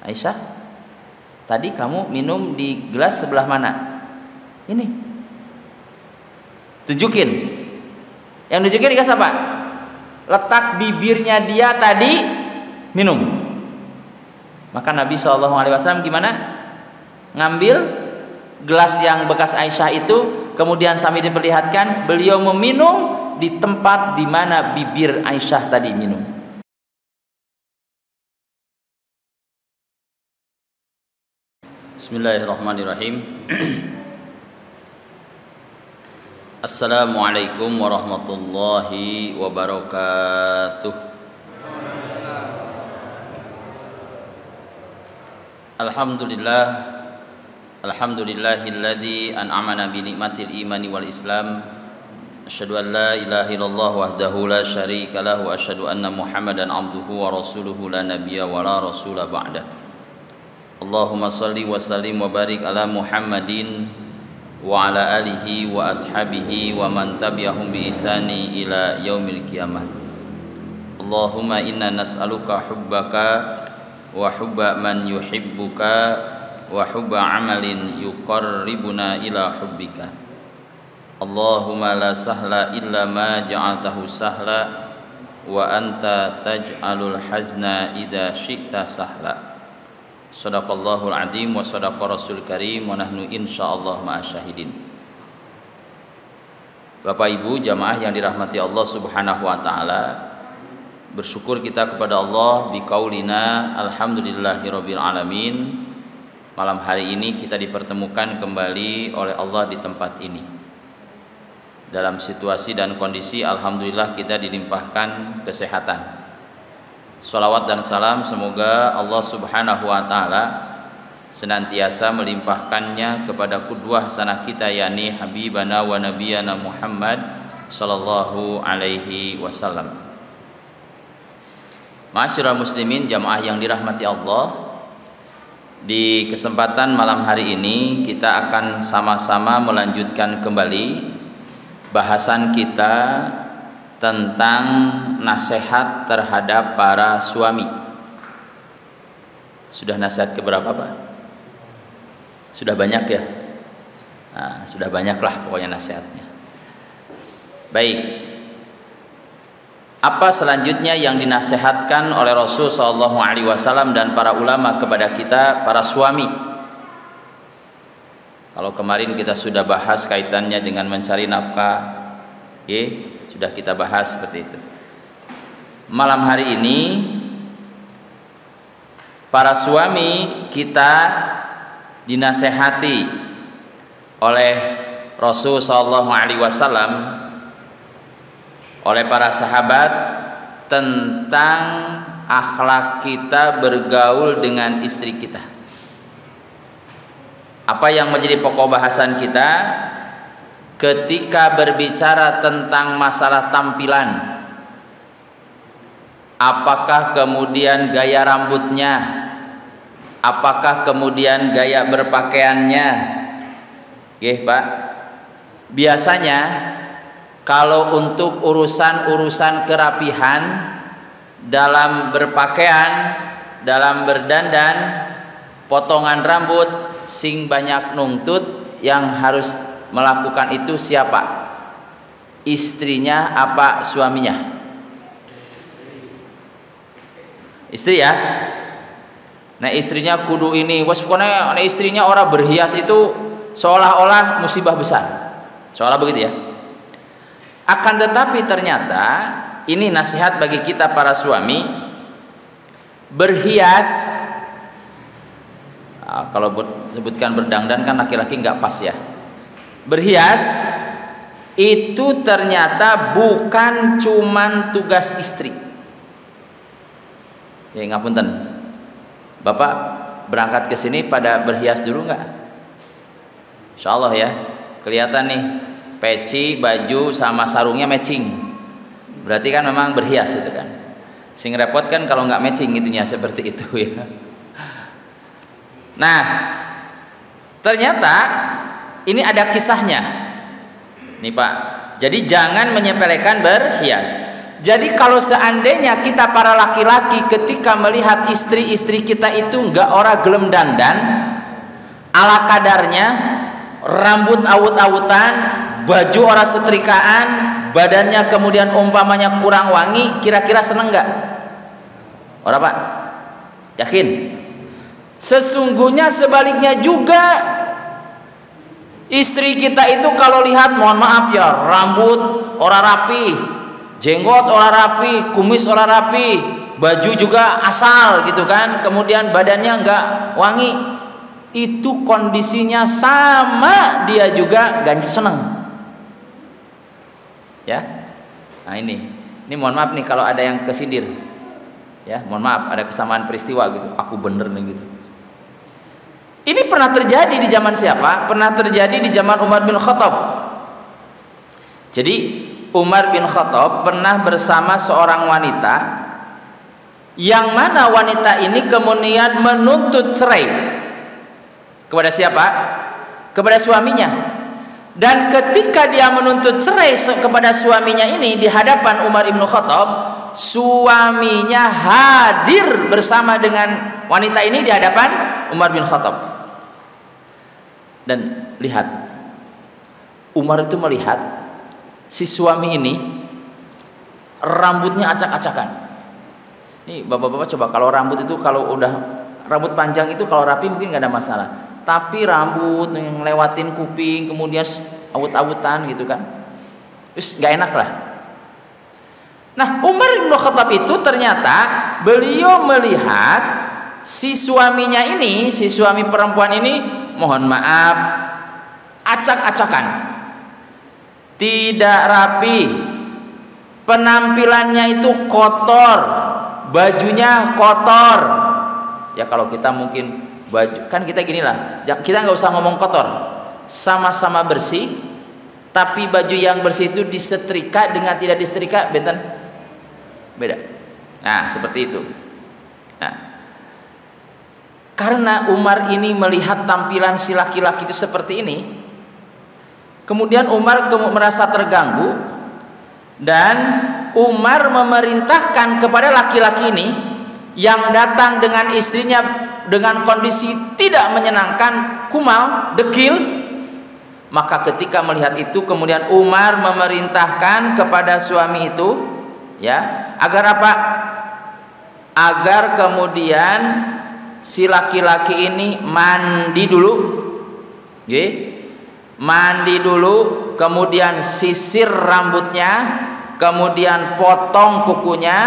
Aisyah, tadi kamu minum di gelas sebelah mana? Ini. Tunjukin. Yang nunjukin di gelas apa? Letak bibirnya dia tadi minum. Maka Nabi SAW gimana? Ngambil gelas yang bekas Aisyah itu, kemudian sambil diperlihatkan beliau meminum di tempat di mana bibir Aisyah tadi minum. Bismillahirrahmanirrahim. Assalamualaikum warahmatullahi wabarakatuh. Alhamdulillah, alhamdulillahilladzi an'amana bi ni'matil imani wal islam. Asyhadu an la ilaha illallah wahdahu la syarika lahu wa asyhadu anna Muhammadan abduhu wa rasuluhu la nabiyya wa la rasula ba'da. Allahumma salli wa sallim wa barik ala Muhammadin wa ala alihi wa ashabihi wa man tabi'ahum bi ihsani ila yaumil qiyamah. Allahumma inna nas'aluka hubbaka wa hubba man yuhibbuka wa hubba amalin yuqarribuna ila hubbika. Allahumma la sahla illa ma ja'altahu sahla wa anta taj'alul hazna idza syi'ta sahla. Shadaqallahul adzim wa shadaqa rasul karim wa nahnu insyaallah ma'asyahidin. Bapak Ibu jamaah yang dirahmati Allah Subhanahu wa taala, bersyukur kita kepada Allah biqaulina alhamdulillahirabbil alamin. Malam hari ini kita dipertemukan kembali oleh Allah di tempat ini. Dalam situasi dan kondisi alhamdulillah kita dilimpahkan kesehatan. Shalawat dan salam semoga Allah Subhanahu wa taala senantiasa melimpahkannya kepada qudwah hasanah kita, yakni habibana wa nabiyana Muhammad sallallahu alaihi wasallam. Ma'asyiral muslimin jamaah yang dirahmati Allah, di kesempatan malam hari ini kita akan sama-sama melanjutkan kembali bahasan kita tentang nasihat terhadap para suami. Sudah nasihat keberapa Pak? Sudah banyak ya? Nah, sudah banyak lah pokoknya nasihatnya. Baik. Apa selanjutnya yang dinasihatkan oleh Rasul SAW dan para ulama kepada kita para suami? Kalau kemarin kita sudah bahas kaitannya dengan mencari nafkah, sudah kita bahas seperti itu. Malam hari ini para suami kita dinasehati oleh Rasul SAW, oleh para sahabat, tentang akhlak kita bergaul dengan istri kita. Apa yang menjadi pokok bahasan kita ketika berbicara tentang masalah tampilan? Apakah kemudian gaya rambutnya? Apakah kemudian gaya berpakaiannya? Pak, biasanya kalau untuk urusan-urusan kerapihan dalam berpakaian, dalam berdandan, potongan rambut, sing banyak nuntut, yang harus melakukan itu siapa? Istrinya apa suaminya? Istri ya. Nah istrinya kudu ini, pokoknya istrinya orang berhias itu seolah-olah musibah besar, seolah begitu ya. Akan tetapi ternyata ini nasihat bagi kita para suami. Berhias, kalau sebutkan berdangdan kan laki-laki nggak pas ya. Berhias itu ternyata bukan cuman tugas istri. Ya ngapunten, Bapak berangkat ke sini pada berhias dulu nggak? Insya Allah ya, kelihatan nih peci, baju sama sarungnya matching. Berarti kan memang berhias itu kan. Sing repot kan kalau nggak matching itunya seperti itu ya. Nah, ternyata ini ada kisahnya nih Pak. Jadi jangan menyepelekan berhias. Jadi kalau seandainya kita para laki-laki ketika melihat istri-istri kita itu enggak ora gelem dandan ala kadarnya, rambut awut-awutan, baju ora setrikaan, badannya kemudian umpamanya kurang wangi, kira-kira seneng enggak? Ora Pak? Yakin? Sesungguhnya sebaliknya juga, istri kita itu kalau lihat, mohon maaf ya, rambut ora rapi, jenggot ora rapi, kumis ora rapi, baju juga asal gitu kan, kemudian badannya enggak wangi, itu kondisinya sama dia juga gak seneng ya. Nah ini mohon maaf nih kalau ada yang kesindir ya, mohon maaf ada kesamaan peristiwa gitu, aku bener nih gitu. Ini pernah terjadi di zaman siapa? Pernah terjadi di zaman Umar bin Khattab. Jadi Umar bin Khattab pernah bersama seorang wanita, yang mana wanita ini kemudian menuntut cerai kepada siapa? Kepada suaminya. Dan ketika dia menuntut cerai kepada suaminya ini di hadapan Umar bin Khattab, suaminya hadir bersama dengan wanita ini di hadapan Umar bin Khattab. Dan lihat, Umar itu melihat si suami ini rambutnya acak-acakan. Nih bapak-bapak coba, kalau rambut itu kalau udah rambut panjang itu kalau rapi mungkin nggak ada masalah. Tapi rambut yang lewatin kuping kemudian awut-awutan gitu kan, terus nggak enak lah. Nah Umar bin Khattab itu ternyata beliau melihat si suaminya ini, si suami perempuan ini, mohon maaf, acak-acakan, tidak rapi, penampilannya itu kotor, bajunya kotor. Ya kalau kita mungkin baju kan kita gini lah, kita nggak usah ngomong kotor, sama-sama bersih, tapi baju yang bersih itu disetrika dengan tidak disetrika benten beda. Nah seperti itu. Nah karena Umar ini melihat tampilan si laki-laki itu seperti ini, kemudian Umar merasa terganggu, dan Umar memerintahkan kepada laki-laki ini yang datang dengan istrinya dengan kondisi tidak menyenangkan, kumal, dekil, maka ketika melihat itu kemudian Umar memerintahkan kepada suami itu ya, agar apa? Agar kemudian si laki-laki ini mandi dulu, mandi dulu, kemudian sisir rambutnya, kemudian potong kukunya,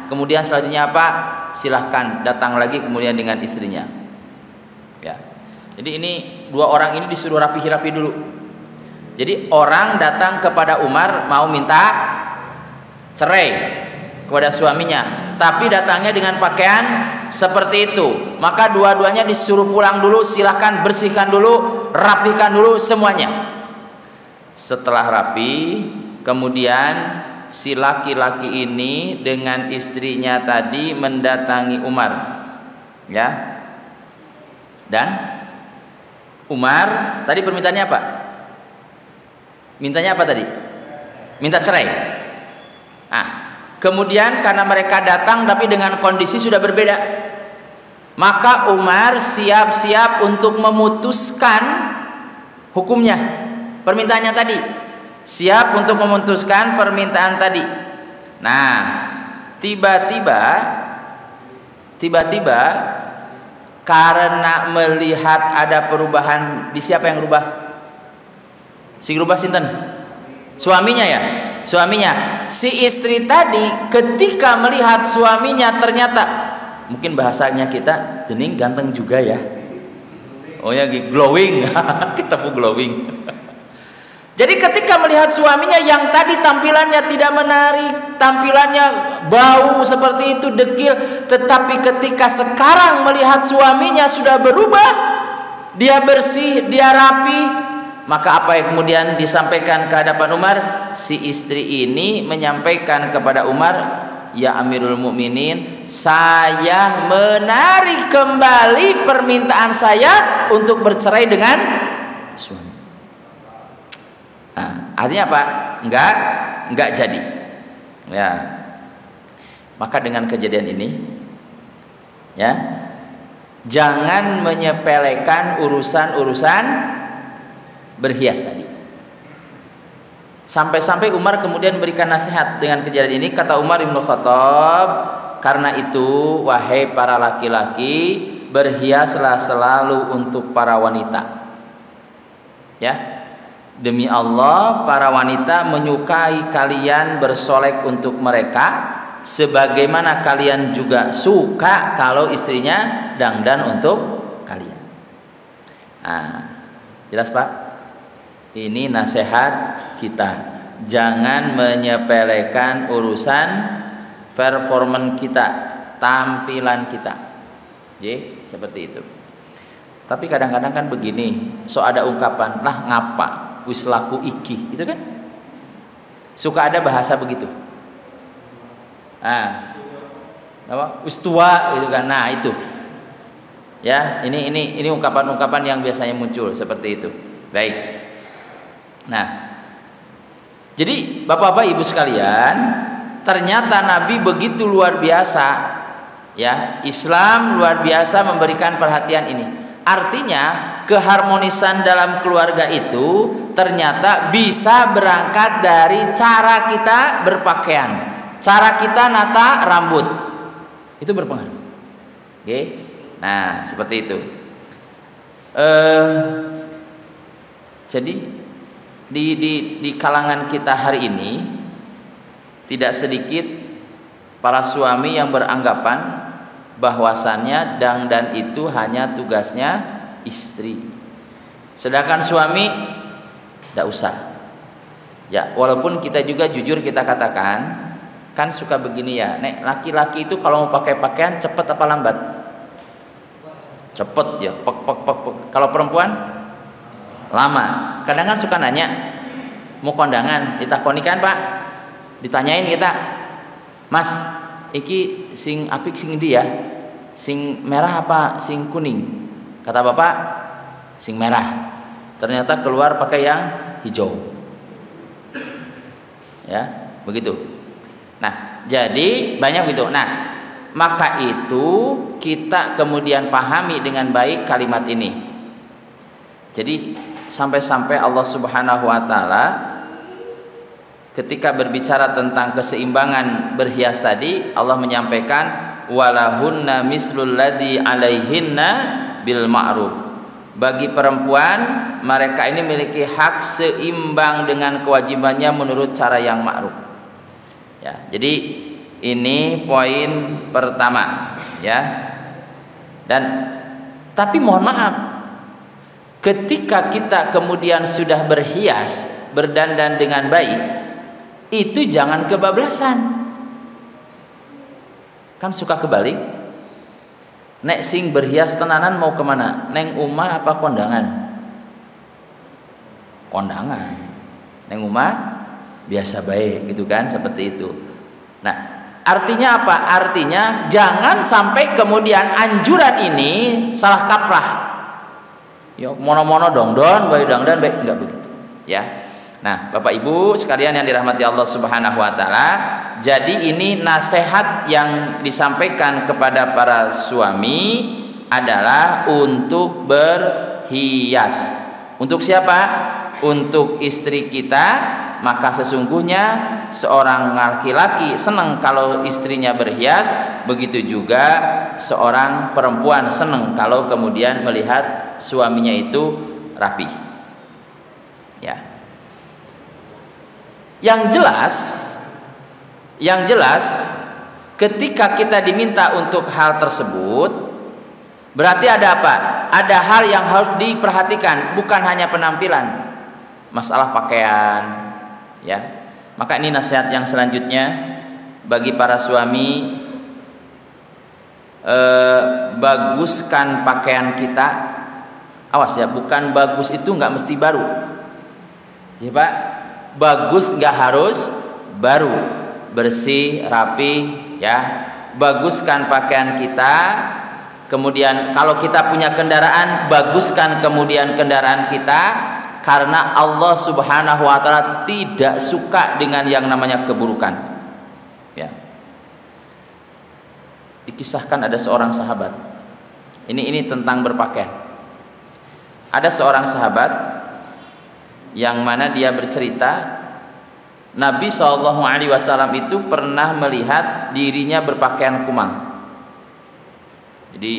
kemudian selanjutnya apa? Silahkan datang lagi kemudian dengan istrinya. Ya, jadi ini dua orang ini disuruh rapi-rapi dulu. Jadi orang datang kepada Umar mau minta cerai kepada suaminya, tapi datangnya dengan pakaian seperti itu, maka dua-duanya disuruh pulang dulu, silahkan bersihkan dulu, rapikan dulu semuanya. Setelah rapi, kemudian si laki-laki ini dengan istrinya tadi mendatangi Umar, ya. Dan Umar tadi permintaannya apa? Mintanya apa tadi? Minta cerai. Ah, kemudian karena mereka datang tapi dengan kondisi sudah berbeda, maka Umar siap-siap untuk memutuskan hukumnya, permintaannya tadi, siap untuk memutuskan permintaan tadi. Nah, tiba-tiba karena melihat ada perubahan di siapa yang rubah? Si rubah sinten? Suaminya ya, suaminya. Si istri tadi ketika melihat suaminya ternyata, mungkin bahasanya kita, dening ganteng juga ya. Oh ya, glowing. Kita pun glowing. Jadi ketika melihat suaminya yang tadi tampilannya tidak menarik, tampilannya bau seperti itu, dekil, tetapi ketika sekarang melihat suaminya sudah berubah, dia bersih, dia rapi, maka apa yang kemudian disampaikan ke hadapan Umar? Si istri ini menyampaikan kepada Umar, ya Amirul Mukminin, saya menarik kembali permintaan saya untuk bercerai dengan suami. Nah, artinya apa? Enggak jadi. Ya. Maka dengan kejadian ini, ya, jangan menyepelekan urusan-urusan berhias tadi. Sampai-sampai Umar kemudian berikan nasihat dengan kejadian ini. Kata Umar bin Khattab, karena itu wahai para laki-laki, berhiaslah selalu untuk para wanita. Ya, demi Allah para wanita menyukai kalian bersolek untuk mereka, sebagaimana kalian juga suka kalau istrinya dangdan untuk kalian. Nah, jelas Pak? Ini nasihat kita. Jangan menyepelekan urusan performance kita, tampilan kita. Oke, seperti itu. Tapi kadang-kadang kan begini, so ada ungkapan, lah ngapa wis laku iki, itu kan? Suka ada bahasa begitu. Apa? Wis tua gitu kan. Nah, itu. Ya, ini ungkapan-ungkapan yang biasanya muncul seperti itu. Baik. Nah, jadi Bapak-bapak Ibu sekalian, ternyata Nabi begitu luar biasa, ya, Islam luar biasa memberikan perhatian ini. Artinya keharmonisan dalam keluarga itu ternyata bisa berangkat dari cara kita berpakaian, cara kita nata rambut, itu berpengaruh. Oke, nah seperti itu. Jadi di kalangan kita hari ini tidak sedikit para suami yang beranggapan bahwasannya dangdan itu hanya tugasnya istri, sedangkan suami tidak usah. Ya, walaupun kita juga jujur kita katakan, kan suka begini ya, nek laki-laki itu kalau mau pakai pakaian cepet apa lambat? Cepet ya, pek. Kalau perempuan lama. Kadang kan suka nanya, mau kondangan, ditakoni kan Pak, ditanyain kita, Mas, iki sing apik sing dia, sing merah apa sing kuning? Kata bapak, sing merah. Ternyata keluar pakai yang hijau. Ya, begitu. Nah, jadi banyak gitu. Nah, maka itu kita kemudian pahami dengan baik kalimat ini. Jadi sampai-sampai Allah Subhanahu wa taala ketika berbicara tentang keseimbangan berhias tadi, Allah menyampaikan walahunna mislul ladzi alaihinna bil ma'ruf. Bagi perempuan, mereka ini memiliki hak seimbang dengan kewajibannya menurut cara yang ma'ruf. Ya, jadi ini poin pertama, ya. Dan tapi mohon maaf, ketika kita kemudian sudah berhias, berdandan dengan baik, itu jangan kebablasan. Kan suka kebalik. Nek sing berhias tenanan mau kemana? Neng umah apa kondangan? Kondangan. Neng umah biasa baik gitu kan, seperti itu. Nah, artinya apa? Artinya jangan sampai kemudian anjuran ini salah kaprah. Ya mono-mono dongdon, bayi dangdan baik, enggak begitu, ya. Nah, Bapak Ibu sekalian yang dirahmati Allah Subhanahu wa taala, jadi ini nasihat yang disampaikan kepada para suami adalah untuk berhias. Untuk siapa? Untuk istri kita. Maka sesungguhnya seorang laki-laki senang kalau istrinya berhias, begitu juga seorang perempuan senang kalau kemudian melihat suaminya itu rapi. Ya. Yang jelas ketika kita diminta untuk hal tersebut, berarti ada apa? Ada hal yang harus diperhatikan, bukan hanya penampilan. Masalah pakaian, ya. Maka ini nasihat yang selanjutnya bagi para suami, baguskan pakaian kita. Awas ya, bukan bagus itu nggak mesti baru. Ya Pak, bagus nggak harus baru, bersih, rapi, ya. Baguskan pakaian kita. Kemudian kalau kita punya kendaraan, baguskan kemudian kendaraan kita. Karena Allah Subhanahu wa taala tidak suka dengan yang namanya keburukan. Ya. dikisahkan ada seorang sahabat. Ini tentang berpakaian. Ada seorang sahabat yang mana dia bercerita Nabi SAW itu pernah melihat dirinya berpakaian kumang. Jadi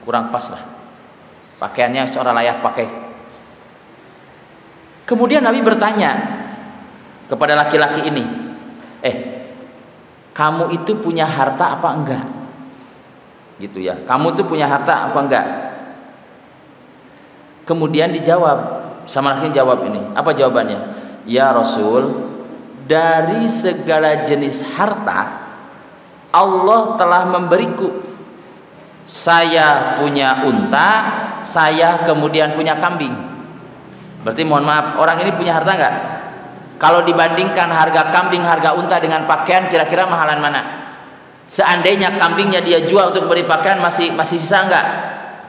kurang pas lah pakaiannya, seorang layak pakai. Kemudian Nabi bertanya kepada laki-laki ini, kamu itu punya harta apa enggak? Gitu ya, kamu tuh punya harta apa enggak? Kemudian dijawab, sama laki jawab ini, apa jawabannya? Ya Rasul, dari segala jenis harta Allah telah memberiku. Saya punya unta, saya kemudian punya kambing. Berarti mohon maaf, orang ini punya harta enggak? Kalau dibandingkan harga kambing, harga unta dengan pakaian, kira-kira mahalan mana? Seandainya kambingnya dia jual untuk beli pakaian, masih sisa enggak?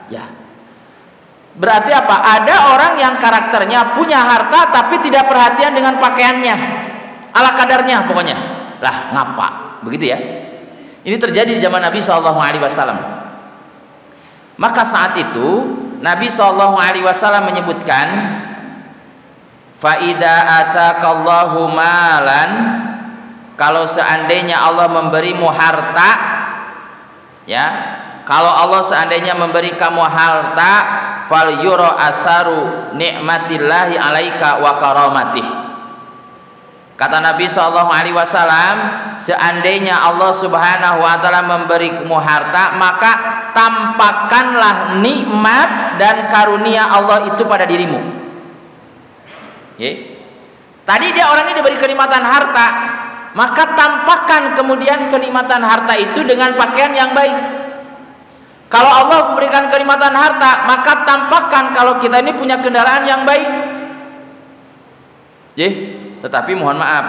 Ya. Berarti apa? Ada orang yang karakternya punya harta tapi tidak perhatian dengan pakaiannya, ala kadarnya pokoknya. Lah ngapa? Begitu ya. Ini terjadi di zaman Nabi SAW. Maka saat itu Nabi SAW menyebutkan, faida atakallahu malan, kalau seandainya Allah memberimu harta, ya, kalau Allah seandainya memberi kamu harta, fal yura atharu nikmatillahi alaika wa karamatih. Kata Nabi SAW, seandainya Allah Subhanahu wa taala memberimu harta, maka tampakkanlah nikmat dan karunia Allah itu pada dirimu. Tadi dia orang ini diberi kenikmatan harta, maka tampakkan kemudian kenikmatan harta itu dengan pakaian yang baik. Kalau Allah memberikan kenikmatan harta, maka tampakkan kalau kita ini punya kendaraan yang baik. Tetapi mohon maaf,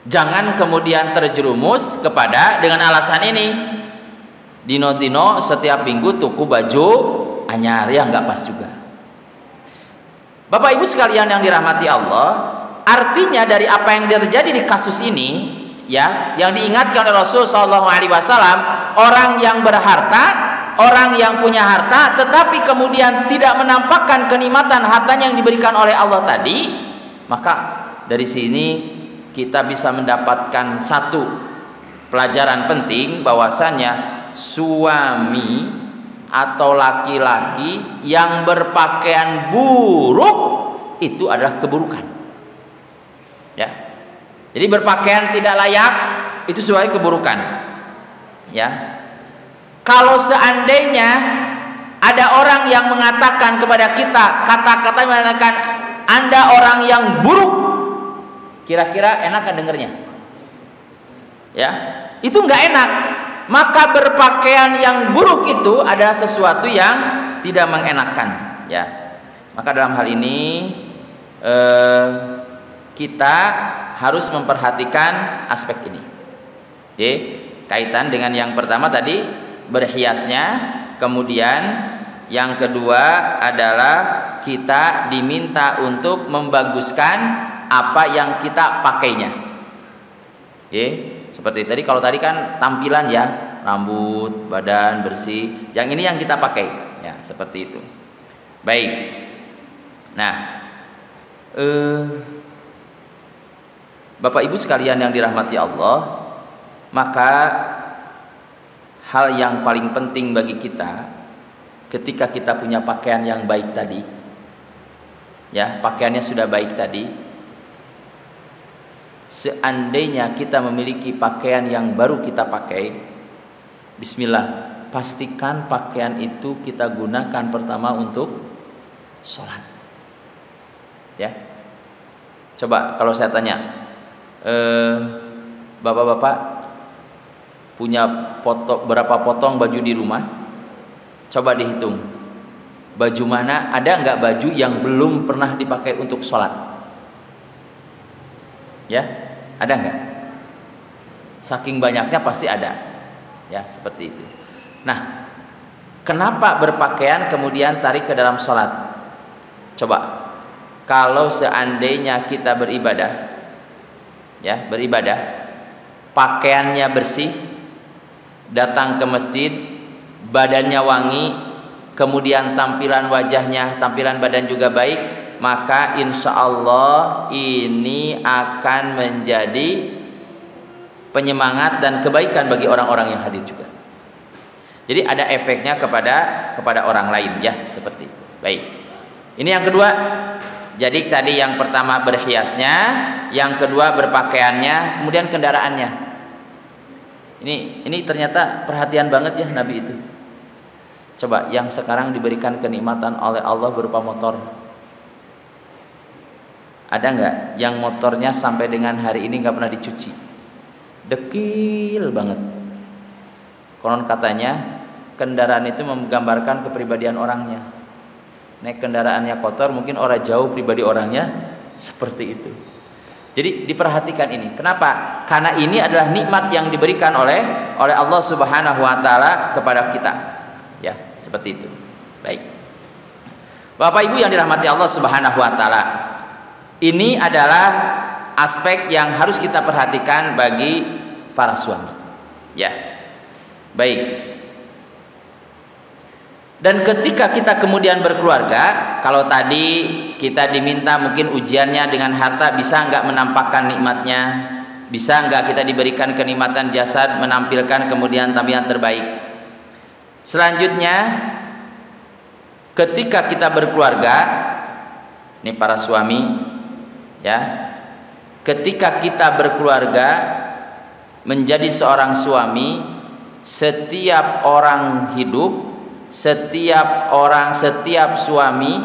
jangan kemudian terjerumus kepada dengan alasan ini. Dino-dino setiap minggu tuku baju anyar, ya nggak pas juga. Bapak Ibu sekalian yang dirahmati Allah, artinya dari apa yang terjadi di kasus ini, ya, yang diingatkan oleh Rasul SAW, orang yang berharta, orang yang punya harta, tetapi kemudian tidak menampakkan kenikmatan hartanya yang diberikan oleh Allah tadi, maka dari sini kita bisa mendapatkan satu pelajaran penting, bahwasannya suami atau laki-laki yang berpakaian buruk itu adalah keburukan, ya. Jadi berpakaian tidak layak itu sebagai keburukan, ya. Kalau seandainya ada orang yang mengatakan kepada kita kata-kata yang mengatakan Anda orang yang buruk, kira-kira enak kan dengernya? Ya, itu nggak enak. Maka berpakaian yang buruk itu adalah sesuatu yang tidak mengenakan, ya. Maka dalam hal ini kita harus memperhatikan aspek ini. Kaitan dengan yang pertama tadi berhiasnya, kemudian yang kedua adalah kita diminta untuk membaguskan apa yang kita pakainya. Seperti tadi, kalau tadi kan tampilan ya, rambut, badan bersih. Yang ini yang kita pakai, ya, seperti itu. Baik. Nah, Bapak Ibu sekalian yang dirahmati Allah, maka hal yang paling penting bagi kita ketika kita punya pakaian yang baik tadi, ya, pakaiannya sudah baik tadi, seandainya kita memiliki pakaian yang baru kita pakai, bismillah, pastikan pakaian itu kita gunakan pertama untuk sholat, ya. Coba kalau saya tanya, bapak-bapak punya berapa potong baju di rumah? Coba dihitung, baju mana, ada nggak baju yang belum pernah dipakai untuk sholat? Ya, ada nggak? Saking banyaknya pasti ada, ya, seperti itu. Nah, kenapa berpakaian kemudian tarik ke dalam sholat? Coba, kalau seandainya kita beribadah, ya, beribadah, pakaiannya bersih, datang ke masjid, badannya wangi, kemudian tampilan wajahnya, tampilan badan juga baik, maka insya Allah ini akan menjadi penyemangat dan kebaikan bagi orang-orang yang hadir juga. Jadi ada efeknya kepada orang lain ya, seperti itu. Baik. Ini yang kedua. Jadi tadi yang pertama berhiasnya, yang kedua berpakaiannya, kemudian kendaraannya. Ini ternyata perhatian banget ya Nabi itu. Coba yang sekarang diberikan kenikmatan oleh Allah berupa motor. Ada nggak yang motornya sampai dengan hari ini nggak pernah dicuci? Dekil banget. Konon katanya kendaraan itu menggambarkan kepribadian orangnya. Naik kendaraannya kotor, mungkin orang jauh pribadi orangnya seperti itu. Jadi diperhatikan ini. Kenapa? Karena ini adalah nikmat yang diberikan oleh Allah Subhanahu wa taala kepada kita. Ya, seperti itu. Baik. Bapak Ibu yang dirahmati Allah Subhanahu wa taala. Ini adalah aspek yang harus kita perhatikan bagi para suami. Ya. Baik. Dan ketika kita kemudian berkeluarga, kalau tadi kita diminta mungkin ujiannya dengan harta, bisa enggak menampakkan nikmatnya, bisa enggak kita diberikan kenikmatan jasad, menampilkan kemudian tampilan terbaik. Selanjutnya, ketika kita berkeluarga, ini para suami, ya, ketika kita berkeluarga menjadi seorang suami, setiap orang hidup, setiap suami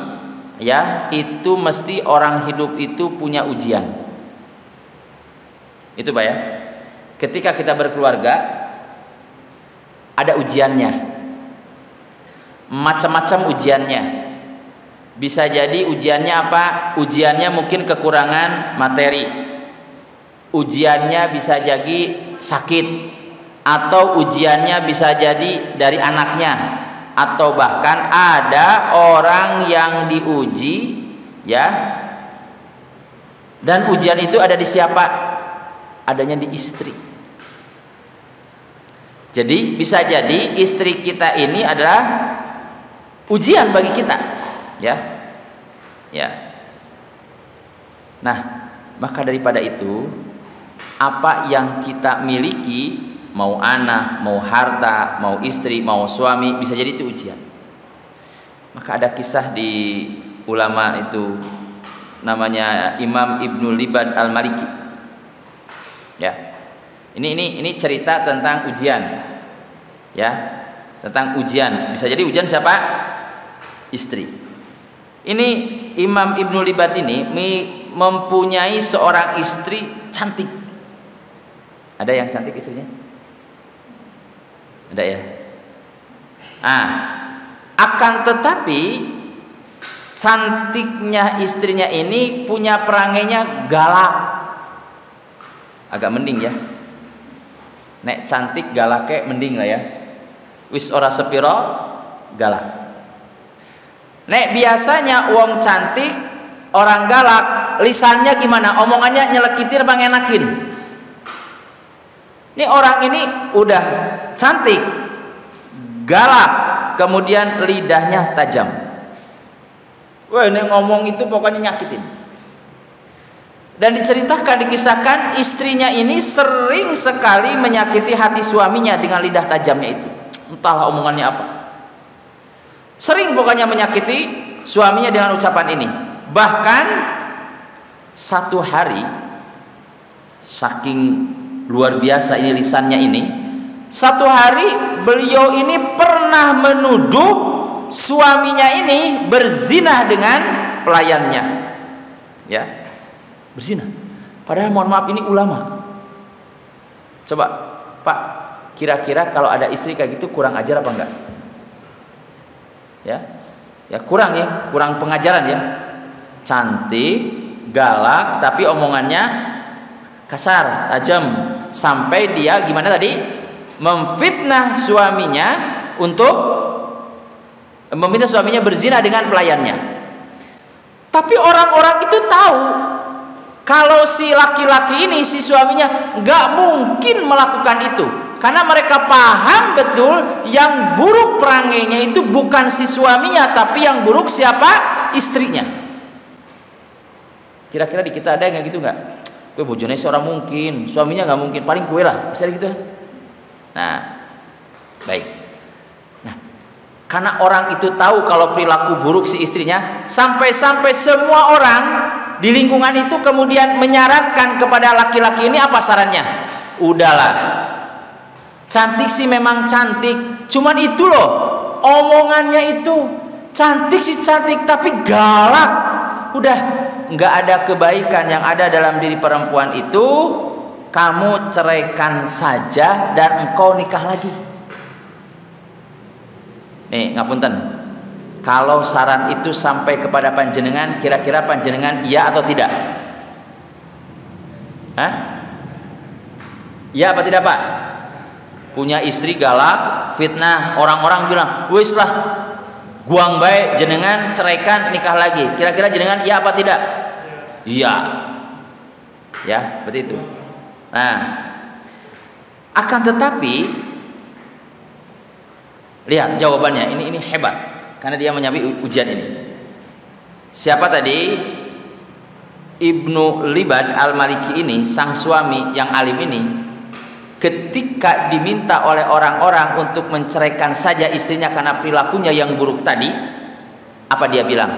ya, itu mesti orang hidup itu punya ujian. Itu Pak ya. Ketika kita berkeluarga ada ujiannya. Macam-macam ujiannya. Bisa jadi ujiannya apa? Ujiannya mungkin kekurangan materi. Ujiannya bisa jadi sakit, atau ujiannya bisa jadi dari anaknya, atau bahkan ada orang yang diuji ya, dan ujian itu ada di siapa? Adanya di istri. Jadi bisa jadi istri kita ini adalah ujian bagi kita ya. Ya. Nah, maka daripada itu, apa yang kita miliki, mau anak, mau harta, mau istri, mau suami, bisa jadi itu ujian. Maka ada kisah di ulama itu, namanya Imam Ibnu Libad Al-Maliki. Ya. Ini cerita tentang ujian. Ya. Tentang ujian. Bisa jadi ujian siapa? Istri. Ini Imam Ibnu Libad ini mempunyai seorang istri cantik. Ada yang cantik istrinya? Ada ya. Akan tetapi cantiknya istrinya ini punya perangainya galak. Agak mending ya. Nek cantik galaknya mending lah ya. Wis ora sepiro galak. Nek biasanya wong cantik, orang galak, lisannya gimana? Omongannya nyelekitir bang enakin. Ini orang ini udah cantik, galak, kemudian lidahnya tajam. Wah, ini ngomong itu pokoknya nyakitin. Dan diceritakan, dikisahkan istrinya ini sering sekali menyakiti hati suaminya dengan lidah tajamnya itu. Entahlah omongannya apa. Sering pokoknya menyakiti suaminya dengan ucapan ini. Bahkan satu hari, saking luar biasa ini lisannya ini, satu hari beliau ini pernah menuduh suaminya ini berzina dengan pelayannya. Ya, berzina. Padahal mohon maaf ini ulama. Coba Pak, kira-kira kalau ada istri kayak gitu kurang ajar apa enggak? Ya kurang ya, kurang pengajaran ya. Cantik, galak, tapi omongannya kasar, tajam, sampai dia gimana tadi? Memfitnah suaminya untuk meminta suaminya berzina dengan pelayannya. Tapi orang-orang itu tahu kalau si laki-laki ini, si suaminya nggak mungkin melakukan itu, Karena mereka paham betul yang buruk perangainya itu bukan si suaminya, tapi yang buruk siapa? Istrinya. Kira-kira di kita ada yang kayak gitu nggak? Kue bojone seorang mungkin, suaminya nggak mungkin, paling kue lah, bisa gitu. Nah, baik. Nah, karena orang itu tahu kalau perilaku buruk si istrinya, sampai-sampai semua orang di lingkungan itu kemudian menyarankan kepada laki-laki ini apa sarannya? Udahlah, cantik sih memang cantik, cuman itu loh omongannya itu, cantik sih cantik tapi galak. Udah, nggak ada kebaikan yang ada dalam diri perempuan itu, kamu ceraikan saja dan engkau nikah lagi. Nih ngapunten, kalau saran itu sampai kepada panjenengan, kira-kira panjenengan iya atau tidak? Hah? Iya apa tidak Pak? Punya istri galak, fitnah, orang-orang bilang, wis lah, guang baik, jenengan ceraikan nikah lagi. Kira-kira jenengan iya apa tidak? Iya. Ya, seperti itu. Nah, akan tetapi lihat jawabannya, ini hebat karena dia menyambi ujian ini. Siapa tadi? Ibnu Libad Al-Maliki ini, sang suami yang alim ini, ketika diminta oleh orang-orang untuk menceraikan saja istrinya karena perilakunya yang buruk tadi, apa dia bilang?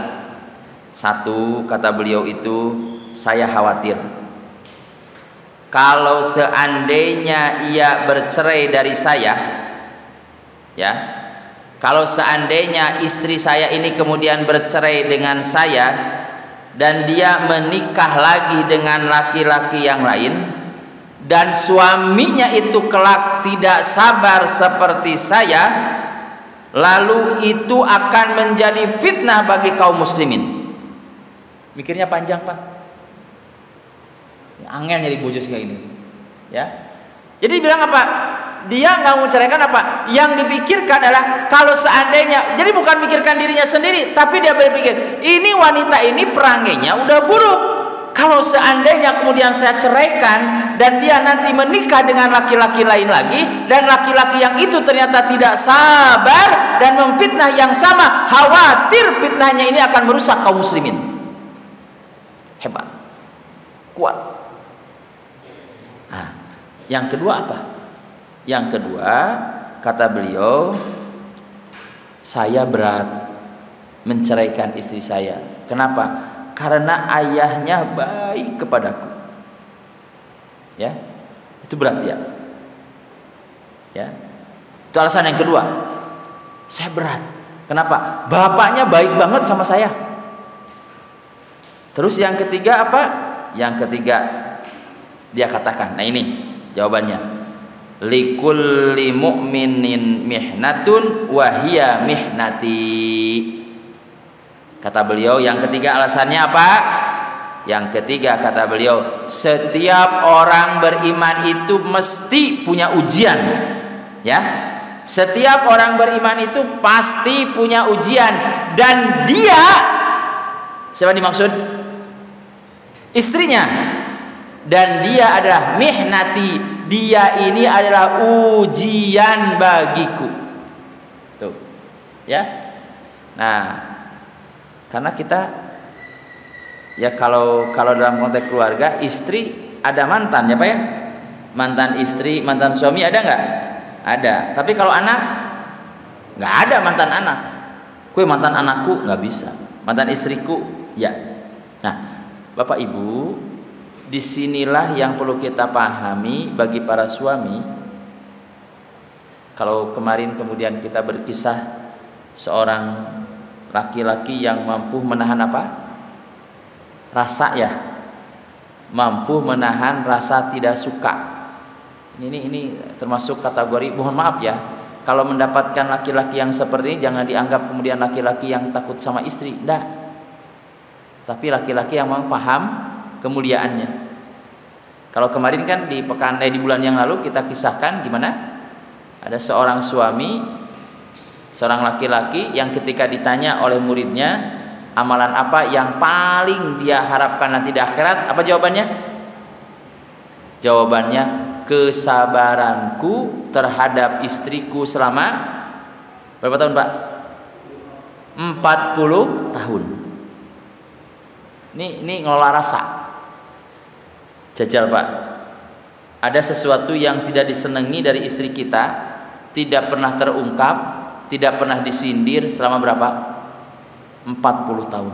Satu, kata beliau itu, saya khawatir kalau seandainya ia bercerai dari saya, ya, kalau seandainya istri saya ini kemudian bercerai dengan saya dan dia menikah lagi dengan laki-laki yang lain, dan suaminya itu kelak tidak sabar seperti saya, lalu itu akan menjadi fitnah bagi kaum muslimin. Mikirnya panjang Pak. Angel nyari bojo kayak gini, ya. Jadi bilang apa? Dia nggak mau ceraikan apa? Yang dipikirkan adalah kalau seandainya, jadi bukan mikirkan dirinya sendiri, tapi dia berpikir ini wanita ini perangainya udah buruk. Kalau seandainya kemudian saya ceraikan dan dia nanti menikah dengan laki-laki lain lagi, dan laki-laki yang itu ternyata tidak sabar dan memfitnah yang sama, khawatir fitnahnya ini akan merusak kaum muslimin. Hebat, kuat. Nah, yang kedua apa? Yang kedua, kata beliau, saya berat menceraikan istri saya. Kenapa? Karena ayahnya baik kepadaku. Ya, itu berat dia. Ya, itu alasan yang kedua. Saya berat. Kenapa? Bapaknya baik banget sama saya. Terus yang ketiga apa? Yang ketiga dia katakan, nah ini jawabannya, likulli mu'minin mihnatun wahia mihnati. Kata beliau yang ketiga alasannya apa? Yang ketiga kata beliau, setiap orang beriman itu mesti punya ujian, ya. Setiap orang beriman itu pasti punya ujian, dan dia, siapa dimaksud? Istrinya. Dan dia adalah mihnati, dia ini adalah ujian bagiku. Tuh, ya. Nah, karena kita, ya kalau dalam konteks keluarga, istri ada mantan, ya Pak ya. Mantan istri, mantan suami ada nggak? Ada. Tapi kalau anak, nggak ada mantan anak. Kue mantan anakku nggak bisa. Mantan istriku, ya. Nah, Bapak Ibu, disinilah yang perlu kita pahami bagi para suami. Kalau kemarin kemudian kita berkisah seorang laki-laki yang mampu menahan apa? Rasa, ya, mampu menahan rasa tidak suka. Ini termasuk kategori, mohon maaf ya, kalau mendapatkan laki-laki yang seperti ini jangan dianggap kemudian laki-laki yang takut sama istri, enggak. Tapi laki-laki yang memang paham kemuliaannya. Kalau kemarin kan di bulan yang lalu kita kisahkan gimana ada seorang suami, seorang laki-laki yang ketika ditanya oleh muridnya amalan apa yang paling dia harapkan nanti di akhirat, apa jawabannya? Jawabannya kesabaranku terhadap istriku selama berapa tahun, Pak? 40 tahun. Ini ngelola rasa. Jajal, Pak. Ada sesuatu yang tidak disenangi dari istri kita, tidak pernah terungkap, tidak pernah disindir selama berapa? 40 tahun.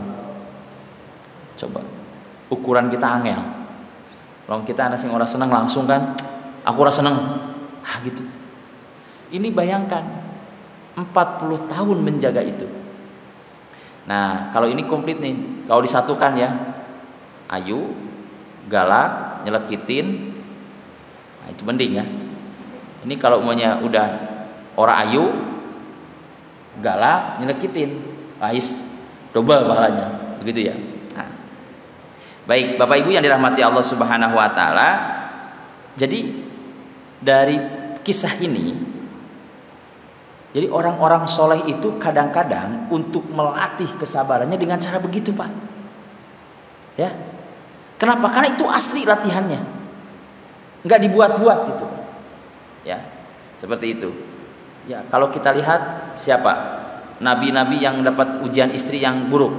Coba ukuran kita angel. Kalau kita anak sing ora seneng langsung kan, aku ora seneng. Gitu. Ini bayangkan 40 tahun menjaga itu. Nah, kalau ini komplit nih, kalau disatukan ya, ayu, galak, nyelekitin, nah itu mending ya. Ini kalau umumnya udah orang ayu, galak, nyelekitin, ais, double pahalanya, begitu ya. Nah, baik, Bapak Ibu yang dirahmati Allah Subhanahu Wa Taala, jadi dari kisah ini, jadi orang-orang soleh itu kadang-kadang untuk melatih kesabarannya dengan cara begitu, Pak. Ya, kenapa? Karena itu asli latihannya, nggak dibuat-buat gitu. Ya, seperti itu. Ya, kalau kita lihat siapa nabi-nabi yang dapat ujian istri yang buruk?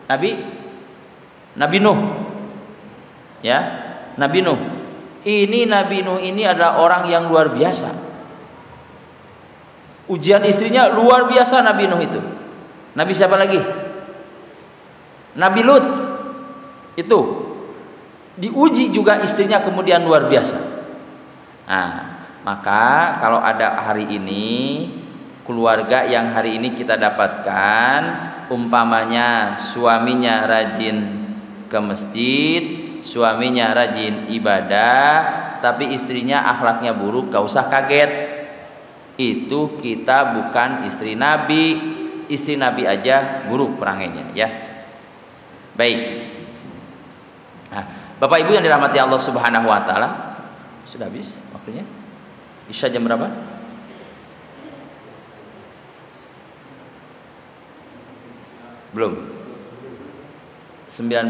Nabi Nuh. Ya, Nabi Nuh. Ini Nabi Nuh ini adalah orang yang luar biasa. Ujian istrinya luar biasa Nabi Nuh itu. Nabi siapa lagi? Nabi Lut. Itu diuji juga istrinya kemudian luar biasa. Nah, maka kalau ada hari ini keluarga yang hari ini kita dapatkan, umpamanya suaminya rajin ke masjid, suaminya rajin ibadah, tapi istrinya akhlaknya buruk, gak usah kaget. Itu kita bukan istri Nabi. Istri Nabi aja buruk perangainya ya. Baik. Nah, Bapak Ibu yang dirahmati Allah Subhanahu Wa Taala, sudah habis waktunya. Isya jam berapa? Belum. 19.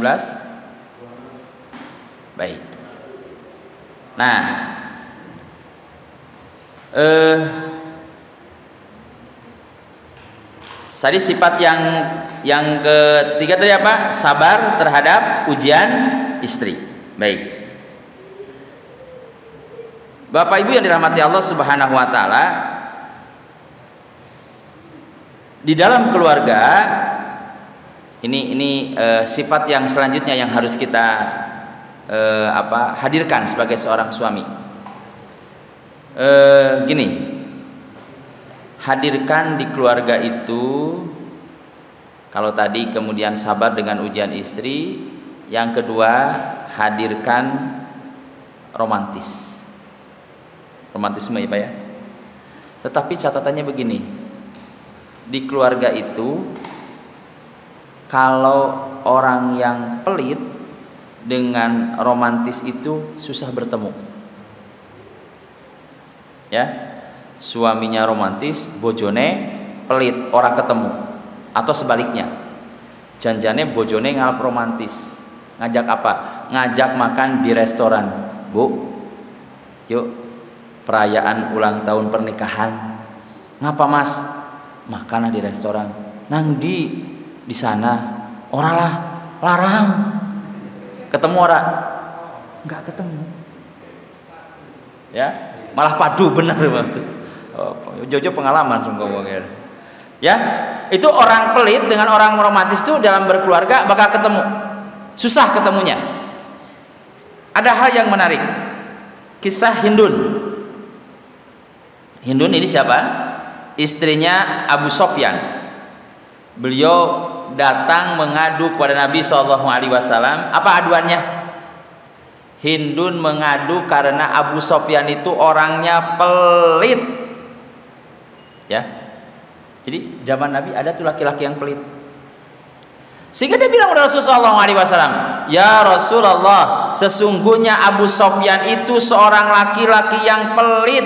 Baik. Nah, tadi sifat yang ketiga tadi apa? Sabar terhadap ujian istri. Baik. Bapak Ibu yang dirahmati Allah Subhanahu Wa Taala, di dalam keluarga ini sifat yang selanjutnya yang harus kita hadirkan sebagai seorang suami. Gini, hadirkan di keluarga itu, kalau tadi kemudian sabar dengan ujian istri, yang kedua hadirkan romantisme ya Pak ya. Tetapi catatannya begini, di keluarga itu kalau orang yang pelit dengan romantis itu susah bertemu ya. Suaminya romantis, bojone pelit, orang ketemu. Atau sebaliknya, janjane bojone ngalap romantis, ngajak apa? Ngajak makan di restoran. Bu, yuk perayaan ulang tahun pernikahan. Ngapa Mas? Makanlah di restoran. Nang di sana. Oralah larang. Ketemu ora? Enggak ketemu. Ya, malah padu bener maksud. Jojo pengalaman sungguh ya. Itu orang pelit dengan orang romantis itu dalam berkeluarga bakal ketemu, susah ketemunya. Ada hal yang menarik, kisah Hindun ini siapa? Istrinya Abu Sofyan. Beliau datang mengadu kepada Nabi SAW. Apa aduannya? Hindun mengadu karena Abu Sofyan itu orangnya pelit. Ya, jadi zaman Nabi ada tuh laki-laki yang pelit, sehingga dia bilang kepada Rasulullah SAW, ya Rasulullah, sesungguhnya Abu Sofyan itu seorang laki-laki yang pelit.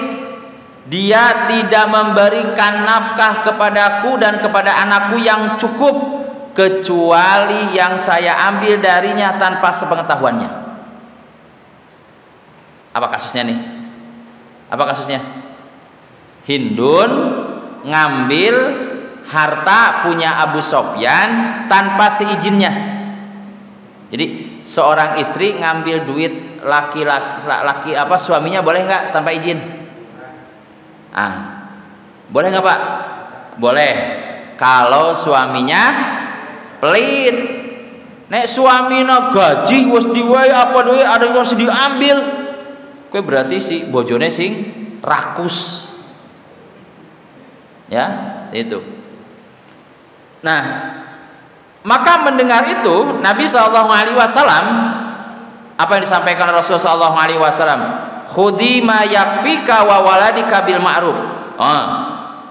Dia tidak memberikan nafkah kepadaku dan kepada anakku yang cukup, kecuali yang saya ambil darinya tanpa sepengetahuannya. Apa kasusnya nih? Apa kasusnya? Hindun ngambil harta punya Abu Sofyan tanpa seizinnya. Jadi seorang istri ngambil duit laki suaminya boleh nggak tanpa izin? Boleh nggak Pak? Boleh. Kalau suaminya pelit. Nek suamina gaji wis diwae apa duwe ada yang harus diambil. Kowe berarti si bojone sing rakus. Ya, itu. Nah, maka mendengar itu Nabi SAW, apa yang disampaikan Rasulullah SAW, khudi ma yakfika wa waladika bil ma'ruf.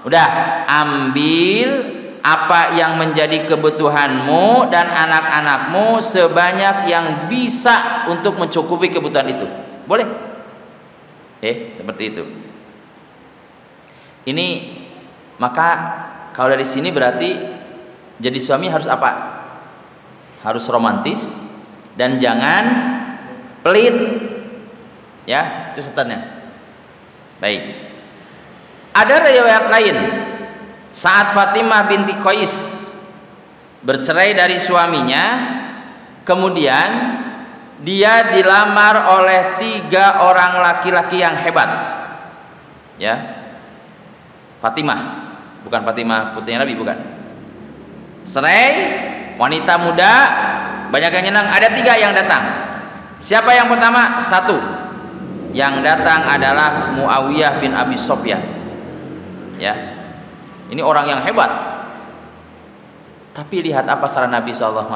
Udah, ambil apa yang menjadi kebutuhanmu dan anak-anakmu sebanyak yang bisa untuk mencukupi kebutuhan itu. Boleh? Seperti itu. Ini maka kalau dari sini berarti jadi suami harus apa? Harus romantis dan jangan pelit. Ya, itu setannya. Baik. Ada riwayat lain, saat Fatimah binti Qais bercerai dari suaminya, kemudian dia dilamar oleh 3 orang laki-laki yang hebat. Ya. Fatimah, bukan Fatimah putrinya Nabi, bukan. Cerai, wanita muda, banyak yang nyenang. Ada 3 yang datang. Siapa yang pertama? 1. Yang datang adalah Muawiyah bin Abi Sofyan. Ya, ini orang yang hebat. Tapi lihat apa saran Nabi SAW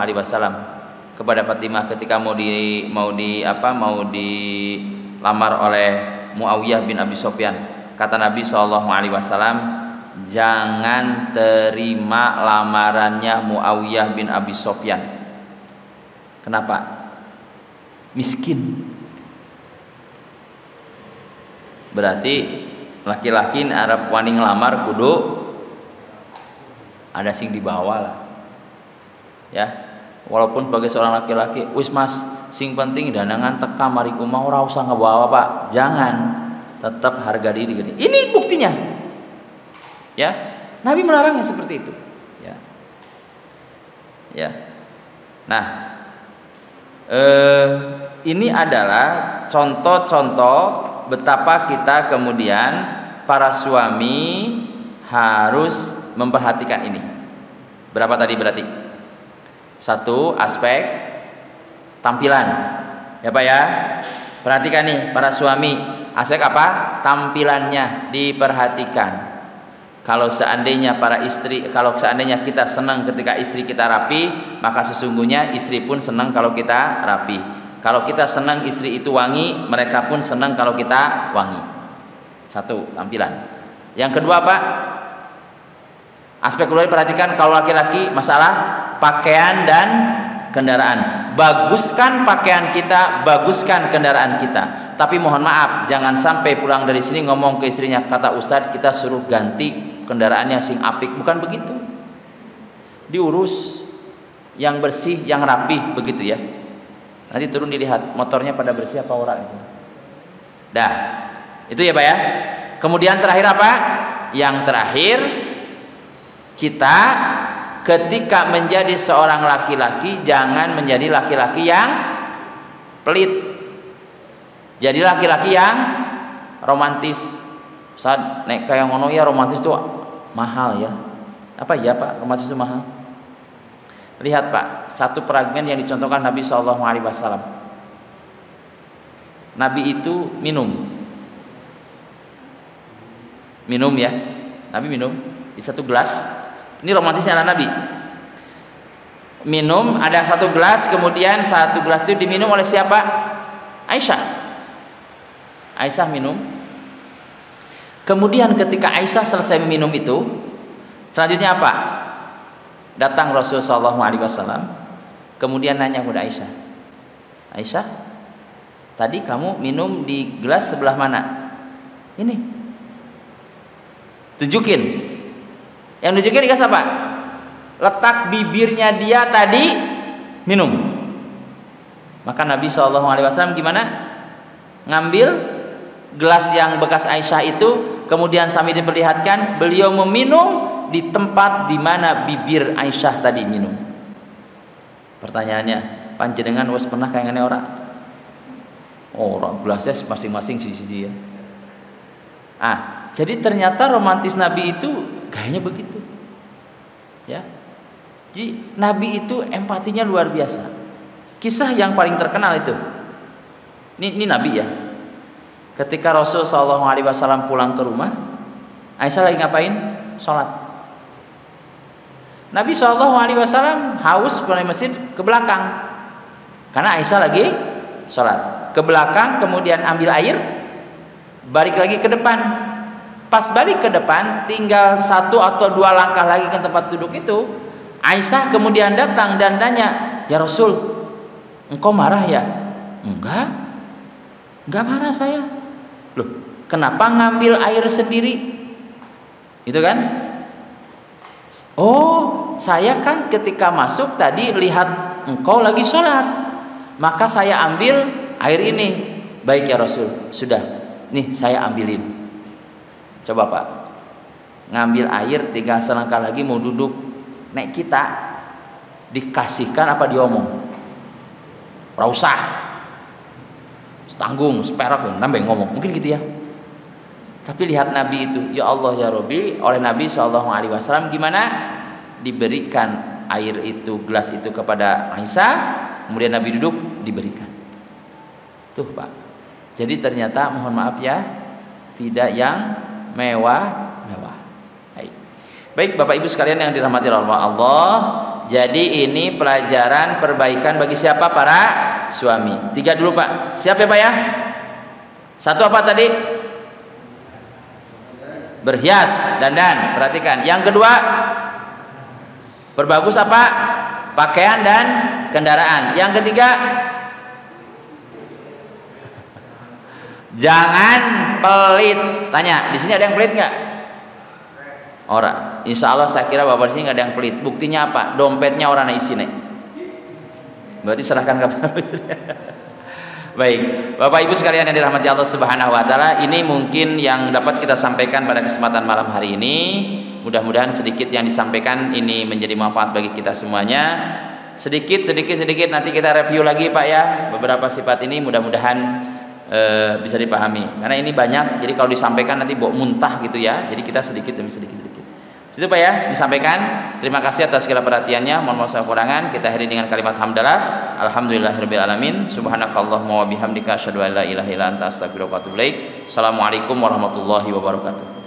kepada Fatimah ketika mau dilamar oleh Muawiyah bin Abi Sofyan. Kata Nabi SAW, jangan terima lamarannya Muawiyah bin Abi Sofyan. Kenapa? Miskin. Berarti laki-laki Arab wani ngelamar kudu ada sing dibawa lah. Ya. Walaupun sebagai seorang laki-laki, wis Mas, sing penting danangan teka mari kumaha ora usah ngebawa Pak. Jangan. Tetap harga diri gini. Ini buktinya. Ya. Nabi melarangnya seperti itu. Ya. Ya. Nah, ini adalah contoh-contoh betapa kita kemudian para suami harus memperhatikan ini. Berapa tadi berarti? 1 aspek tampilan. Ya Pak ya. Perhatikan nih para suami, aspek apa? Tampilannya diperhatikan. Kalau seandainya kita senang ketika istri kita rapi, maka sesungguhnya istri pun senang kalau kita rapi. Kalau kita senang istri itu wangi, mereka pun senang kalau kita wangi. 1, tampilan. Yang kedua Pak, aspek kedua diperhatikan kalau laki-laki masalah pakaian dan kendaraan. Baguskan pakaian kita, baguskan kendaraan kita. Tapi mohon maaf, jangan sampai pulang dari sini ngomong ke istrinya, kata Ustadz kita suruh ganti kendaraannya sing apik. Bukan begitu. Diurus yang bersih, yang rapi, begitu ya. Nanti turun dilihat motornya pada bersih apa ora itu. Dah. Itu ya Pak ya. Kemudian terakhir apa? Yang terakhir, kita ketika menjadi seorang laki-laki jangan menjadi laki-laki yang pelit. Jadi laki-laki yang romantis. Saat nek kayak ngono ya romantis tuh mahal ya. Apa ya Pak? Romantis itu mahal. Lihat Pak, satu peragaan yang dicontohkan Nabi SAW. Nabi itu minum ya. Nabi minum di 1 gelas. Ini romantisnya ala Nabi. Minum ada 1 gelas, kemudian 1 gelas itu diminum oleh siapa? Aisyah. Aisyah minum. Kemudian ketika Aisyah selesai minum itu, selanjutnya apa? Datang Rasulullah SAW, kemudian nanya kepada Aisyah, Aisyah, tadi kamu minum di gelas sebelah mana? Ini. Tunjukin. Yang tunjukin di gelas apa? Letak bibirnya dia tadi minum. Maka Nabi SAW gimana? Ngambil gelas yang bekas Aisyah itu, kemudian sambil diperlihatkan beliau meminum di tempat di mana bibir Aisyah tadi minum. Pertanyaannya, panjenengan wes pernah kayak ngene ora? Orang gelasnya masing-masing sisi ya. Jadi ternyata romantis Nabi itu gayanya begitu. Ya. Jadi Nabi itu empatinya luar biasa. Kisah yang paling terkenal itu. Ini Nabi ya. Ketika Rasul SAW pulang ke rumah, Aisyah lagi ngapain? Sholat. Nabi SAW haus pulang masjid ke belakang, karena Aisyah lagi sholat. Ke belakang, kemudian ambil air, balik lagi ke depan. Pas balik ke depan, tinggal 1 atau 2 langkah lagi ke tempat duduk itu, Aisyah kemudian datang dan tanya, "Ya Rasul, engkau marah ya?" Enggak marah saya. Loh, kenapa ngambil air sendiri? Itu kan? Oh, saya kan ketika masuk tadi lihat engkau lagi sholat, maka saya ambil air ini. Baik ya Rasul, sudah, nih saya ambilin. Coba Pak, ngambil air 3 selangkah lagi mau duduk. Nek kita dikasihkan apa diomong? Rausah. Tanggung, seperak, nambah ngomong, mungkin gitu ya. Tapi lihat Nabi itu, ya Allah ya Rabbi, oleh Nabi SAW gimana? Diberikan air itu, gelas itu kepada Aisyah, kemudian Nabi duduk, diberikan. Tuh Pak. Jadi ternyata mohon maaf ya, tidak yang mewah-mewah. Baik Bapak Ibu sekalian yang dirahmati Allah, jadi ini pelajaran perbaikan bagi siapa? Para suami. 3 dulu Pak. Siap ya Pak ya? 1 apa tadi? Berhias, dandan. Perhatikan. Yang kedua, berbagus apa? Pakaian dan kendaraan. Yang ketiga, jangan pelit. Tanya, di sini ada yang pelit nggak? Ora. Insya Allah saya kira Bapak di sini nggak ada yang pelit. Buktinya apa? Dompetnya orang isi nih. Berarti serahkan kepada Baik, Bapak Ibu sekalian yang dirahmati Allah Subhanahu wa taala, ini mungkin yang dapat kita sampaikan pada kesempatan malam hari ini. Mudah-mudahan sedikit yang disampaikan ini menjadi manfaat bagi kita semuanya. Sedikit nanti kita review lagi Pak ya. Beberapa sifat ini mudah-mudahan bisa dipahami. Karena ini banyak, jadi kalau disampaikan nanti bawa muntah gitu ya. Jadi kita sedikit demi sedikit. Itu Pak ya, disampaikan. Terima kasih atas segala perhatiannya. Mohon maaf kekurangan. Kita akhiri dengan kalimat hamdalah. Alhamdulillahirabbil alamin. Subhanakallahumma wa bihamdika asyhadu an la ilaha illa anta astaghfiruka wa atubu ilaik. Assalamualaikum warahmatullahi wabarakatuh.